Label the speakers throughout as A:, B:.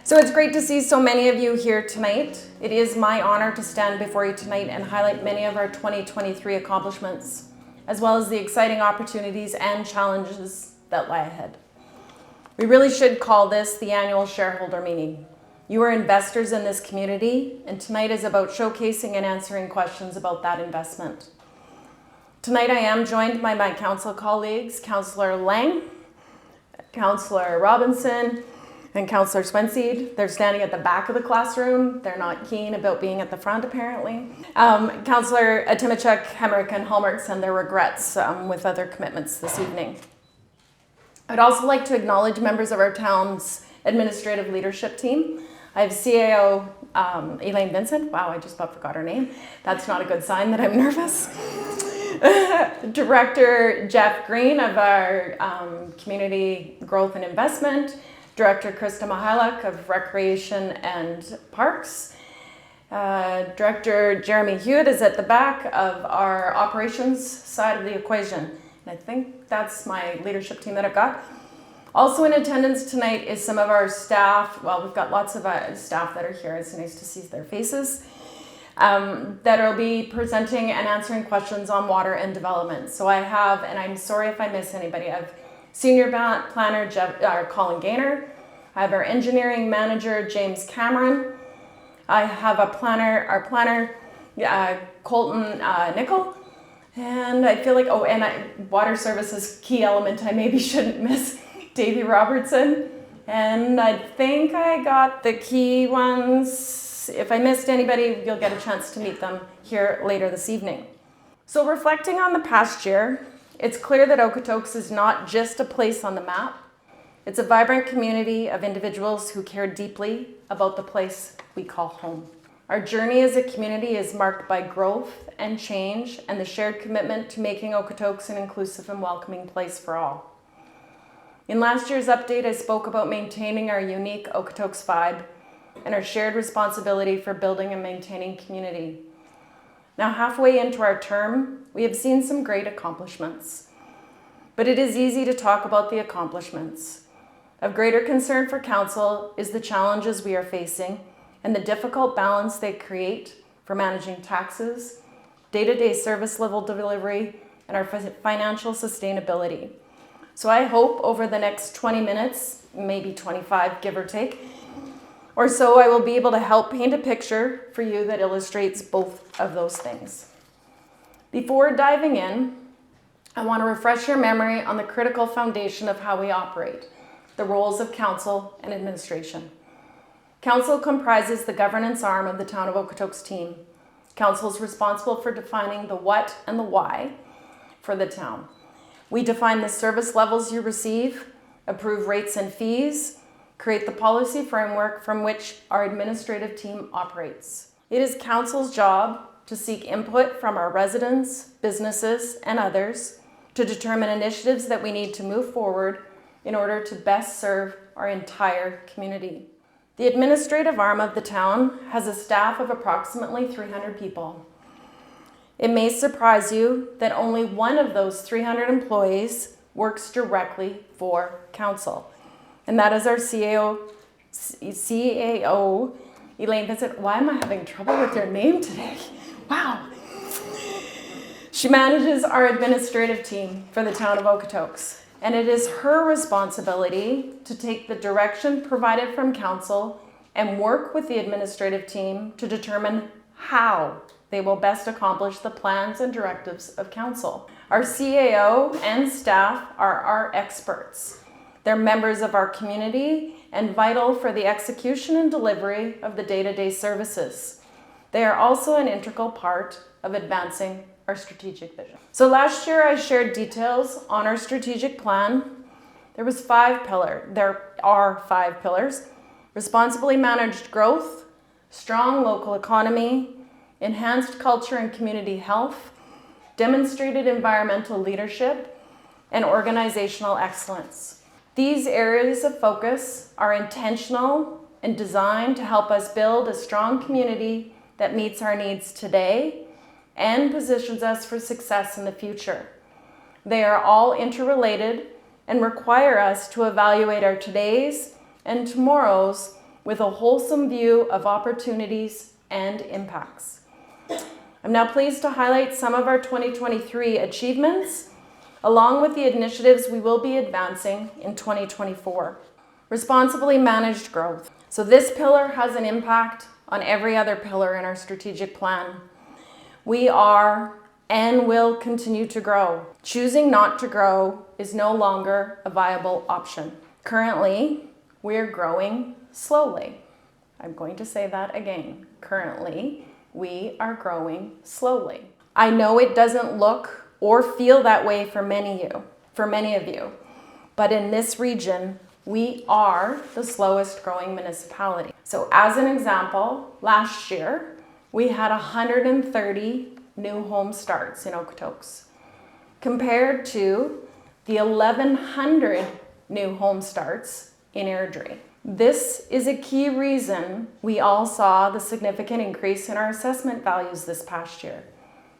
A: So it's great to see so many of you here tonight. It is my honor to stand before you tonight and highlight many of our 2023 accomplishments, as well as the exciting opportunities and challenges that lie ahead. We really should call this the annual shareholder meeting. You are investors in this community, and tonight is about showcasing and answering questions about that investment. Tonight I am joined by my council colleagues, Councillor Lang, Councillor Robinson, and Councillor Swenseed. They're standing at the back of the classroom. They're not keen about being at the front, apparently. Councillor Timachuk, Hemrick, and Hallmark send their regrets with other commitments this evening. I'd also like to acknowledge members of our town's administrative leadership team. I have CAO Elaine Vincent. Wow, I just about forgot her name. That's not a good sign that I'm nervous. Director Jeff Green of our Community Growth and Investment. Director Krista Mihailuk of Recreation and Parks. Director Jeremy Hewitt is at the back of our operations side of the equation. And I think that's my leadership team that I've got. Also in attendance tonight is some of our staff. Well, we've got lots of staff that are here. It's nice to see their faces. That will be presenting and answering questions on water and development. So I have, and I'm sorry if I miss anybody, I have Senior Planner Colin Gaynor. I have our Engineering Manager James Cameron. I have our planner Colton Nickel. And I feel like, water services key element I maybe shouldn't miss, Davey Robertson. And I think I got the key ones. If I missed anybody, you'll get a chance to meet them here later this evening. So reflecting on the past year, it's clear that Okotoks is not just a place on the map. It's a vibrant community of individuals who care deeply about the place we call home. Our journey as a community is marked by growth and change and the shared commitment to making Okotoks an inclusive and welcoming place for all. In last year's update, I spoke about maintaining our unique Okotoks vibe and our shared responsibility for building and maintaining community. Now, halfway into our term, we have seen some great accomplishments. But it is easy to talk about the accomplishments. Of greater concern for Council is the challenges we are facing and the difficult balance they create for managing taxes, day-to-day service level delivery, and our financial sustainability. So I hope over the next 20 minutes, maybe 25, give or take, or so, I will be able to help paint a picture for you that illustrates both of those things. Before diving in, I want to refresh your memory on the critical foundation of how we operate, the roles of Council and administration. Council comprises the governance arm of the Town of Okotoks team. Council is responsible for defining the what and the why for the town. We define the service levels you receive, approve rates and fees, create the policy framework from which our administrative team operates. It is Council's job to seek input from our residents, businesses, and others to determine initiatives that we need to move forward in order to best serve our entire community. The administrative arm of the town has a staff of approximately 300 people. It may surprise you that only one of those 300 employees works directly for Council. And that is our CAO, Elaine Vincent. Why am I having trouble with your name today? Wow. She manages our administrative team for the Town of Okotoks. And it is her responsibility to take the direction provided from Council and work with the administrative team to determine how they will best accomplish the plans and directives of Council. Our CAO and staff are our experts. They're members of our community and vital for the execution and delivery of the day-to-day services. They are also an integral part of advancing our strategic vision. So last year I shared details on our strategic plan. There are 5 pillars: responsibly managed growth, strong local economy, enhanced culture and community health, demonstrated environmental leadership, and organizational excellence. These areas of focus are intentional and designed to help us build a strong community that meets our needs today and positions us for success in the future. They are all interrelated and require us to evaluate our today's and tomorrow's with a wholesome view of opportunities and impacts. I'm now pleased to highlight some of our 2023 achievements, along with the initiatives we will be advancing in 2024. Responsibly managed growth. So this pillar has an impact on every other pillar in our strategic plan. We are and will continue to grow. Choosing not to grow is no longer a viable option. Currently, we're growing slowly. I'm going to say that again. Currently, we are growing slowly. I know it doesn't look or feel that way for many of you, but in this region, we are the slowest growing municipality. So as an example, last year, we had 130 new home starts in Okotoks, compared to the 1,100 new home starts in Airdrie. This is a key reason we all saw the significant increase in our assessment values this past year.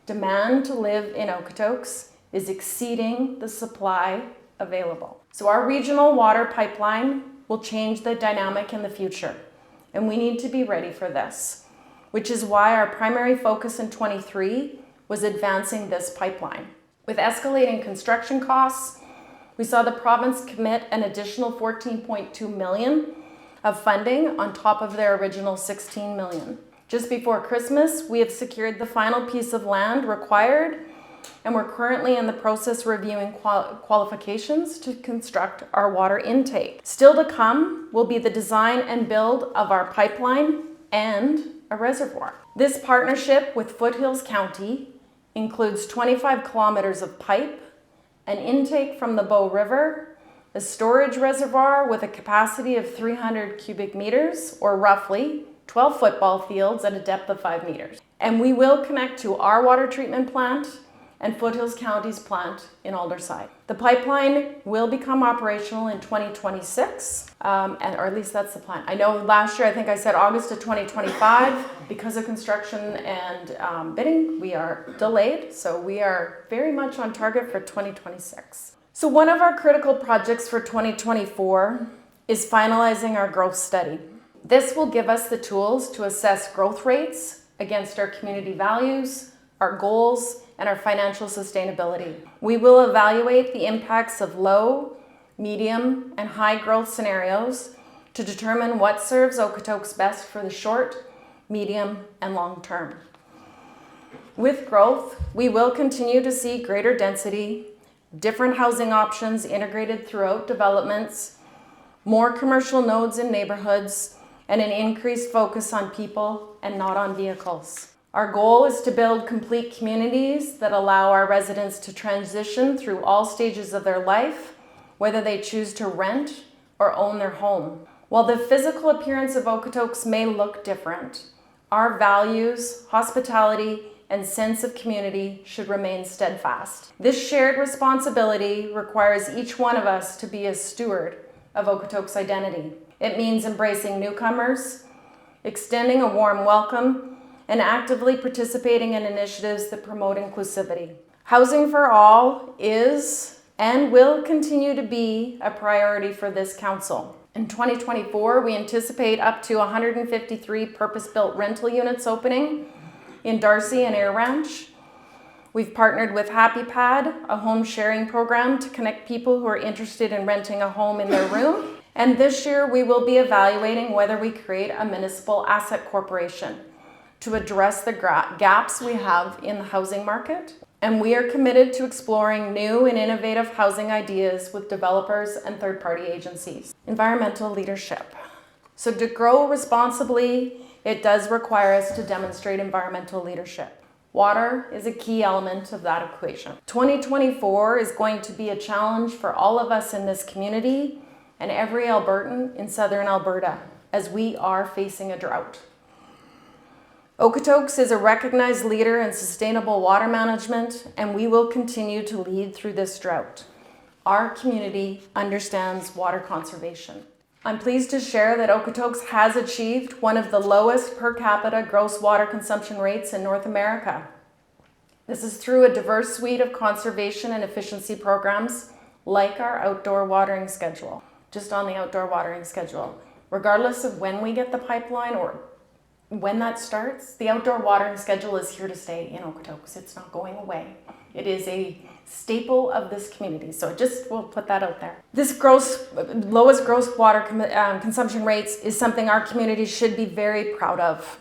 A: Demand to live in Okotoks is exceeding the supply available. So our regional water pipeline will change the dynamic in the future, and we need to be ready for this, which is why our primary focus in 23 was advancing this pipeline. With escalating construction costs, we saw the province commit an additional 14.2 million of funding on top of their original 16 million. Just before Christmas, we have secured the final piece of land required, and we're currently in the process reviewing qualifications to construct our water intake. Still to come will be the design and build of our pipeline and a reservoir. This partnership with Foothills County includes 25 kilometers of pipe, an intake from the Bow River, a storage reservoir with a capacity of 300 cubic meters, or roughly 12 football fields at a depth of 5 meters. And we will connect to our water treatment plant and Foothills County's plant in Alderside. The pipeline will become operational in 2026, or at least that's the plan. I know last year, I think I said August of 2025. Because of construction and bidding, we are delayed, so we are very much on target for 2026. So one of our critical projects for 2024 is finalizing our growth study. This will give us the tools to assess growth rates against our community values, our goals, and our financial sustainability. We will evaluate the impacts of low, medium, and high growth scenarios to determine what serves Okotoks best for the short, medium, and long term. With growth, we will continue to see greater density, different housing options integrated throughout developments, more commercial nodes in neighborhoods, and an increased focus on people and not on vehicles. Our goal is to build complete communities that allow our residents to transition through all stages of their life, whether they choose to rent or own their home. While the physical appearance of Okotoks may look different, our values, hospitality, and sense of community should remain steadfast. This shared responsibility requires each one of us to be a steward of Okotoks' identity. It means embracing newcomers, extending a warm welcome, and actively participating in initiatives that promote inclusivity. Housing for all is and will continue to be a priority for this council. In 2024, we anticipate up to 153 purpose-built rental units opening in Darcy and Air Ranch. We've partnered with HappyPad, a home sharing program to connect people who are interested in renting a home in their room. And this year, we will be evaluating whether we create a municipal asset corporation to address the gaps we have in the housing market. And we are committed to exploring new and innovative housing ideas with developers and third-party agencies. Environmental leadership. So to grow responsibly, it does require us to demonstrate environmental leadership. Water is a key element of that equation. 2024 is going to be a challenge for all of us in this community and every Albertan in southern Alberta, as we are facing a drought. Okotoks is a recognized leader in sustainable water management, and we will continue to lead through this drought. Our community understands water conservation. I'm pleased to share that Okotoks has achieved one of the lowest per capita gross water consumption rates in North America. This is through a diverse suite of conservation and efficiency programs like our outdoor watering schedule. Just on the outdoor watering schedule, Regardless of when we get the pipeline or when that starts, the outdoor watering schedule is here to stay in Okotoks. It's not going away. It is a staple of this community. So we'll put that out there. This lowest gross water consumption rates is something our community should be very proud of.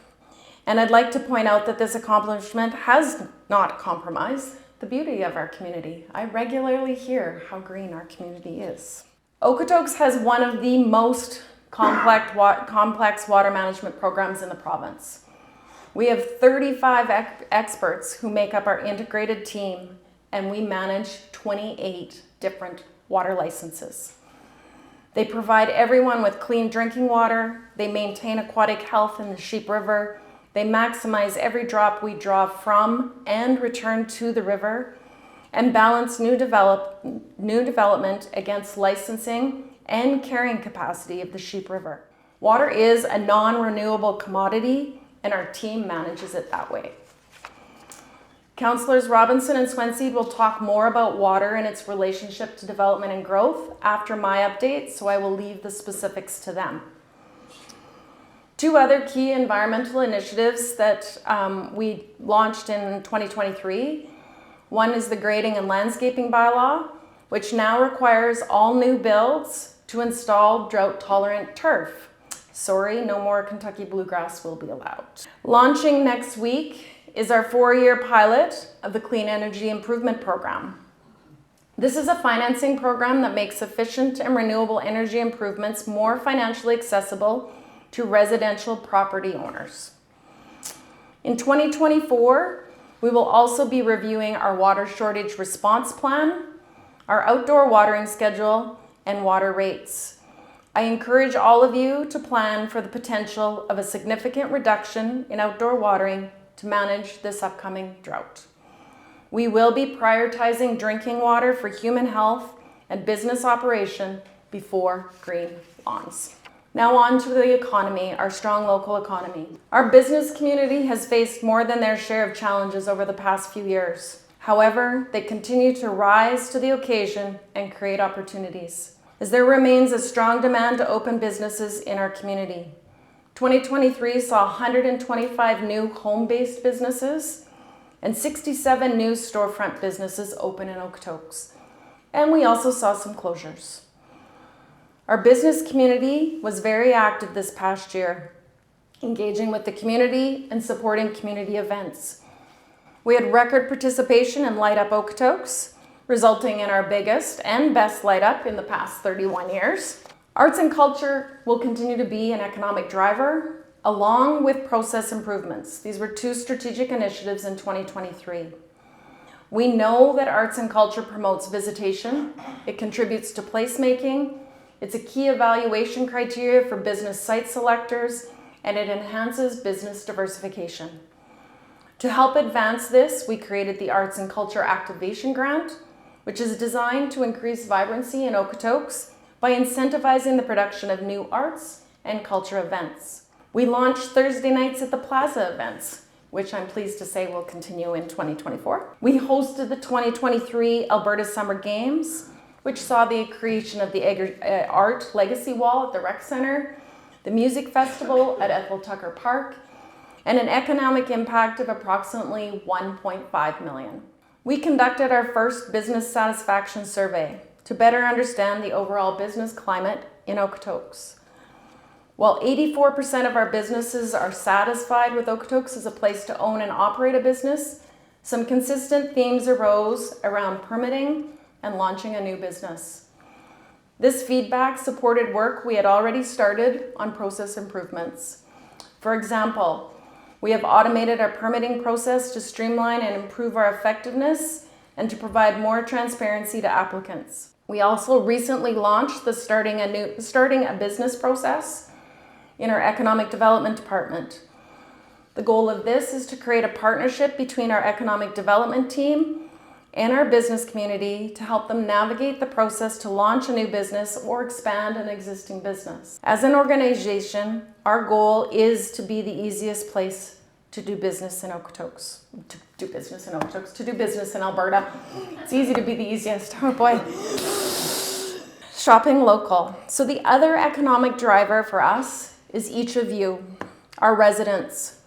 A: And I'd like to point out that this accomplishment has not compromised the beauty of our community. I regularly hear how green our community is. Okotoks has one of the most complex water management programs in the province. We have 35 experts who make up our integrated team, and we manage 28 different water licenses. They provide everyone with clean drinking water, they maintain aquatic health in the Sheep River, they maximize every drop we draw from and return to the river, and balance new development against licensing and carrying capacity of the Sheep River. Water is a non-renewable commodity, and our team manages it that way. Councillors Robinson and Swenseed will talk more about water and its relationship to development and growth after my update, so I will leave the specifics to them. Two other key environmental initiatives that we launched in 2023. One is the grading and landscaping bylaw, which now requires all new builds to install drought-tolerant turf. Sorry, no more Kentucky bluegrass will be allowed. Launching next week is our 4-year pilot of the Clean Energy Improvement Program. This is a financing program that makes efficient and renewable energy improvements more financially accessible to residential property owners. In 2024, we will also be reviewing our water shortage response plan, our outdoor watering schedule, and water rates. I encourage all of you to plan for the potential of a significant reduction in outdoor watering to manage this upcoming drought. We will be prioritizing drinking water for human health and business operation before green lawns. Now on to the economy, our strong local economy. Our business community has faced more than their share of challenges over the past few years. However, they continue to rise to the occasion and create opportunities, as there remains a strong demand to open businesses in our community. 2023 saw 125 new home-based businesses and 67 new storefront businesses open in Okotoks. And we also saw some closures. Our business community was very active this past year, engaging with the community and supporting community events. We had record participation in Light Up Okotoks, resulting in our biggest and best light up in the past 31 years. Arts and culture will continue to be an economic driver, along with process improvements. These were two strategic initiatives in 2023. We know that arts and culture promotes visitation, it contributes to placemaking, it's a key evaluation criteria for business site selectors, and it enhances business diversification. To help advance this, we created the Arts and Culture Activation Grant, which is designed to increase vibrancy in Okotoks by incentivizing the production of new arts and culture events. We launched Thursday nights at the Plaza events, which I'm pleased to say will continue in 2024. We hosted the 2023 Alberta Summer Games, which saw the creation of the Art Legacy Wall at the Rec Centre, the Music Festival at Ethel Tucker Park, and an economic impact of approximately $1.5 million. We conducted our first business satisfaction survey to better understand the overall business climate in Okotoks. While 84% of our businesses are satisfied with Okotoks as a place to own and operate a business, some consistent themes arose around permitting and launching a new business. This feedback supported work we had already started on process improvements. For example, we have automated our permitting process to streamline and improve our effectiveness and to provide more transparency to applicants. We also recently launched the starting a business process in our economic development department. The goal of this is to create a partnership between our economic development team and our business community to help them navigate the process to launch a new business or expand an existing business. As an organization, our goal is to be the easiest place to do business in Okotoks. To do business in Alberta. It's easy to be the easiest. Oh boy. Shopping local. So the other economic driver for us is each of you, our residents.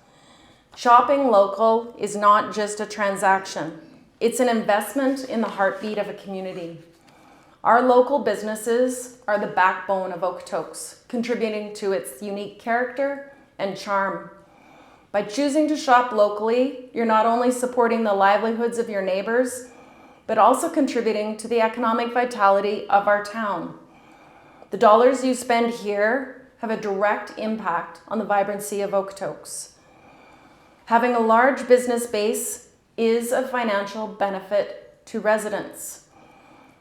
A: Shopping local is not just a transaction. It's an investment in the heartbeat of a community. Our local businesses are the backbone of Okotoks, contributing to its unique character and charm. By choosing to shop locally, you're not only supporting the livelihoods of your neighbors, but also contributing to the economic vitality of our town. The dollars you spend here have a direct impact on the vibrancy of Okotoks. Having a large business base is a financial benefit to residents.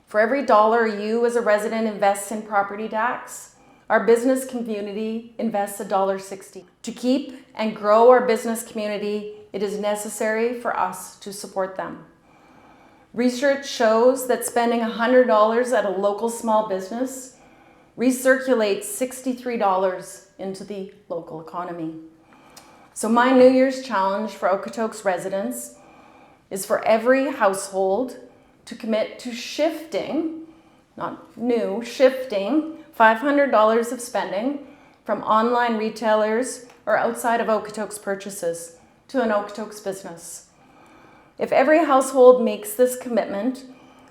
A: For every dollar you as a resident invests in property tax, our business community invests $1.60. To keep and grow our business community, it is necessary for us to support them. Research shows that spending $100 at a local small business recirculates $63 into the local economy. So my New Year's challenge for Okotoks residents is for every household to commit to shifting, not new, shifting $500 of spending from online retailers or outside of Okotoks purchases to an Okotoks business. If every household makes this commitment,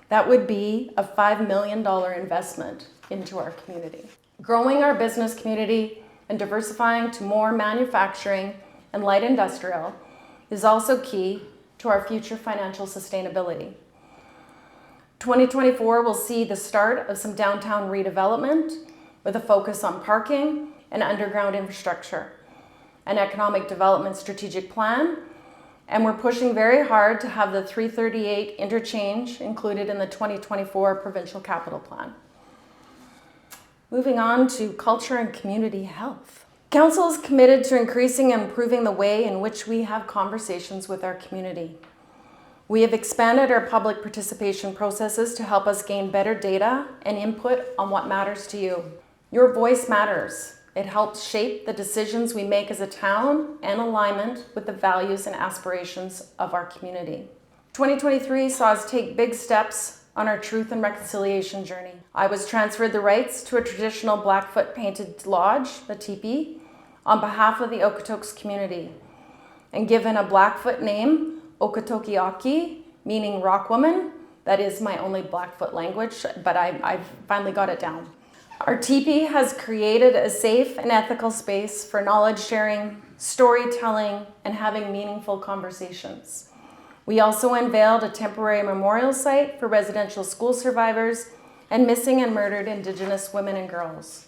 A: that would be a $5 million investment into our community. Growing our business community and diversifying to more manufacturing and light industrial is also key to our future financial sustainability. 2024 will see the start of some downtown redevelopment with a focus on parking and underground infrastructure, an economic development strategic plan, and we're pushing very hard to have the 338 interchange included in the 2024 provincial capital plan. Moving on to culture and community health. Council is committed to increasing and improving the way in which we have conversations with our community. We have expanded our public participation processes to help us gain better data and input on what matters to you. Your voice matters. It helps shape the decisions we make as a town and alignment with the values and aspirations of our community. 2023 saw us take big steps on our truth and reconciliation journey. I was transferred the rights to a traditional Blackfoot painted lodge, the teepee, on behalf of the Okotoks community, and given a Blackfoot name, Okotokiaki, meaning rock woman. That is my only Blackfoot language, but I've finally got it down. Our teepee has created a safe and ethical space for knowledge sharing, storytelling, and having meaningful conversations. We also unveiled a temporary memorial site for residential school survivors and missing and murdered Indigenous women and girls.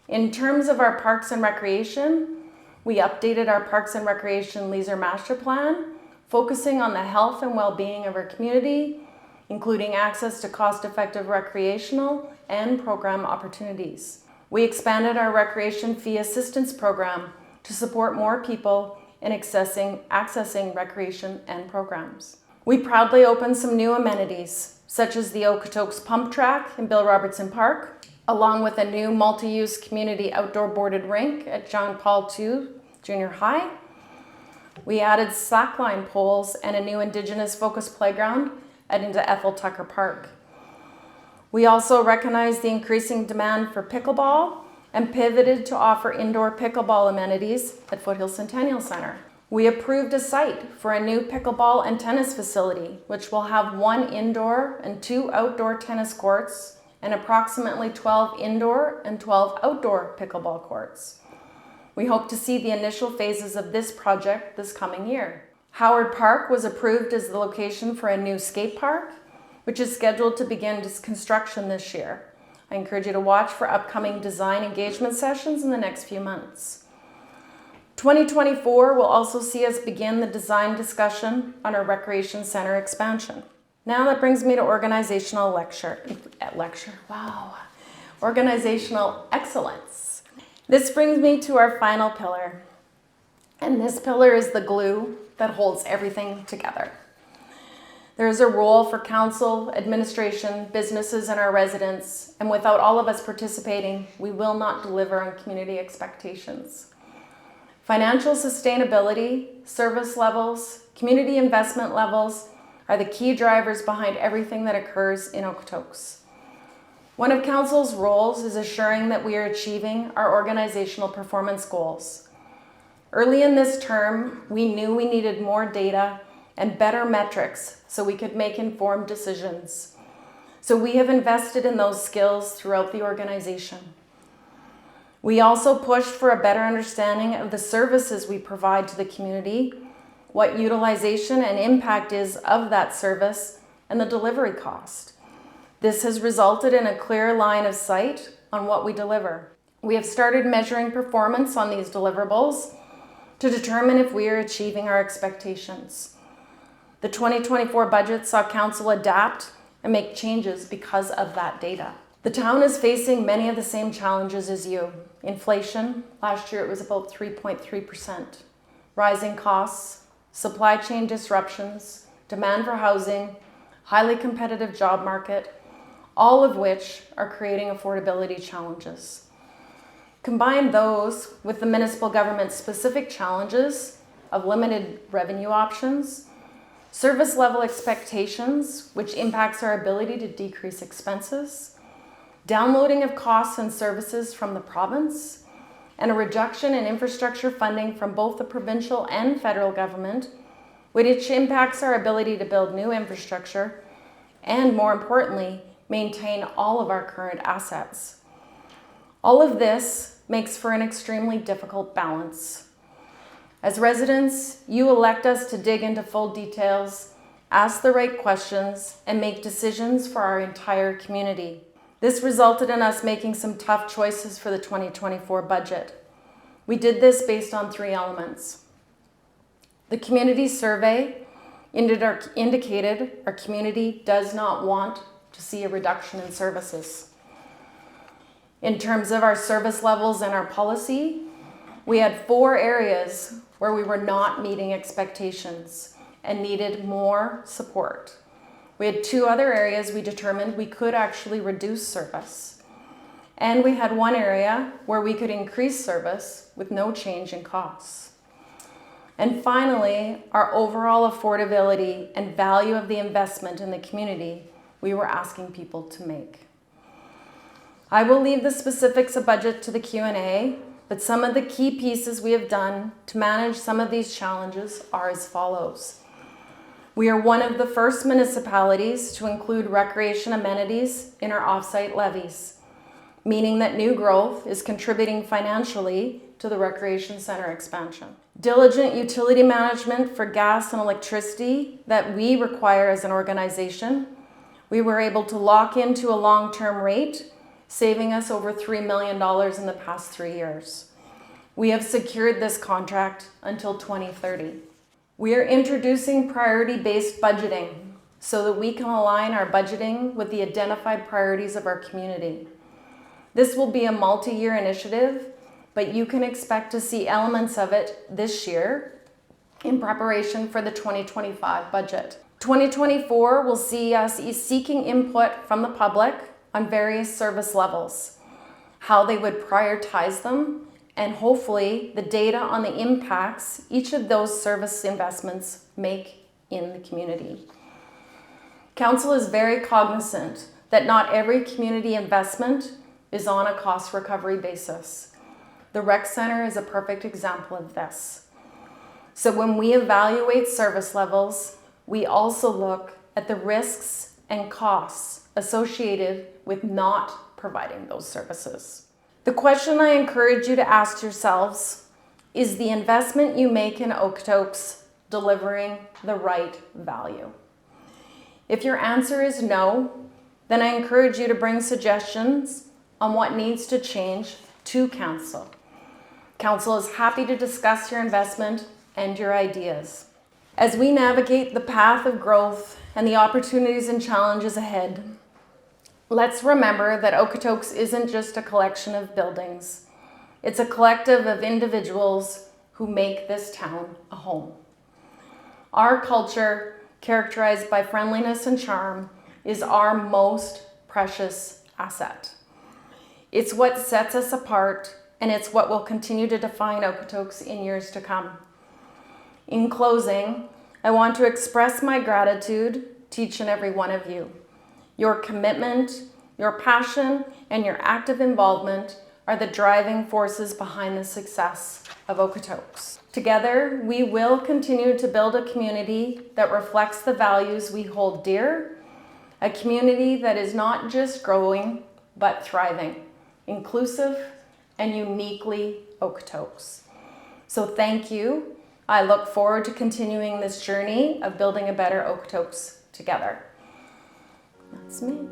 A: In terms of our parks and recreation, we updated our Parks and Recreation Leisure Master Plan, focusing on the health and well-being of our community, including access to cost-effective recreational and program opportunities. We expanded our recreation fee assistance program to support more people in accessing recreation and programs. We proudly opened some new amenities, such as the Okotoks Pump Track in Bill Robertson Park, along with a new multi-use community outdoor boarded rink at John Paul II Junior High. We added slackline poles and a new Indigenous focused playground into Ethel Tucker Park. We also recognized the increasing demand for pickleball and pivoted to offer indoor pickleball amenities at Foothill Centennial Center. We approved a site for a new pickleball and tennis facility, which will have 1 indoor and 2 outdoor tennis courts and approximately 12 indoor and 12 outdoor pickleball courts. We hope to see the initial phases of this project this coming year. Howard Park was approved as the location for a new skate park, which is scheduled to begin construction this year. I encourage you to watch for upcoming design engagement sessions in the next few months. 2024 will also see us begin the design discussion on our recreation center expansion. Now that brings me to organizational organizational excellence. This brings me to our final pillar. And this pillar is the glue that holds everything together. There is a role for council, administration, businesses, and our residents, and without all of us participating, we will not deliver on community expectations. Financial sustainability, service levels, community investment levels are the key drivers behind everything that occurs in Okotoks. One of Council's roles is assuring that we are achieving our organizational performance goals. Early in this term, we knew we needed more data and better metrics so we could make informed decisions. So we have invested in those skills throughout the organization. We also pushed for a better understanding of the services we provide to the community, what utilization and impact is of that service, and the delivery cost. This has resulted in a clear line of sight on what we deliver. We have started measuring performance on these deliverables to determine if we are achieving our expectations. The 2024 budget saw Council adapt and make changes because of that data. The town is facing many of the same challenges as you. Inflation, last year it was about 3.3%. Rising costs, supply chain disruptions, demand for housing, highly competitive job market, all of which are creating affordability challenges. Combine those with the municipal government's specific challenges of limited revenue options, service level expectations, which impacts our ability to decrease expenses, downloading of costs and services from the province, and a reduction in infrastructure funding from both the provincial and federal government, which impacts our ability to build new infrastructure and, more importantly, maintain all of our current assets. All of this makes for an extremely difficult balance. As residents, you elect us to dig into full details, ask the right questions, and make decisions for our entire community. This resulted in us making some tough choices for the 2024 budget. We did this based on 3 elements. The community survey indicated our community does not want to see a reduction in services. In terms of our service levels and our policy, we had 4 areas where we were not meeting expectations and needed more support. We had 2 other areas we determined we could actually reduce service. And we had 1 area where we could increase service with no change in costs. And finally, our overall affordability and value of the investment in the community we were asking people to make. I will leave the specifics of budget to the Q&A, but some of the key pieces we have done to manage some of these challenges are as follows. We are one of the first municipalities to include recreation amenities in our off-site levies, meaning that new growth is contributing financially to the recreation center expansion. Diligent utility management for gas and electricity that we require as an organization. We were able to lock into a long-term rate, saving us over $3 million in the past 3 years. We have secured this contract until 2030. We are introducing priority-based budgeting so that we can align our budgeting with the identified priorities of our community. This will be a multi-year initiative, but you can expect to see elements of it this year in preparation for the 2025 budget. 2024 will see us seeking input from the public on various service levels, how they would prioritize them, and hopefully the data on the impacts each of those service investments make in the community. Council is very cognizant that not every community investment is on a cost recovery basis. The rec center is a perfect example of this. So when we evaluate service levels, we also look at the risks and costs associated with not providing those services. The question I encourage you to ask yourselves is the investment you make in Okotoks delivering the right value? If your answer is no, then I encourage you to bring suggestions on what needs to change to Council. Council is happy to discuss your investment and your ideas. As we navigate the path of growth and the opportunities and challenges ahead, let's remember that Okotoks isn't just a collection of buildings. It's a collective of individuals who make this town a home. Our culture, characterized by friendliness and charm, is our most precious asset. It's what sets us apart, and it's what will continue to define Okotoks in years to come. In closing, I want to express my gratitude to each and every one of you. Your commitment, Your passion and your active involvement are the driving forces behind the success of Okotoks. Together, we will continue to build a community that reflects the values we hold dear, a community that is not just growing, but thriving, inclusive, and uniquely Okotoks. So thank you. I look forward to continuing this journey of building a better Okotoks together. That's me.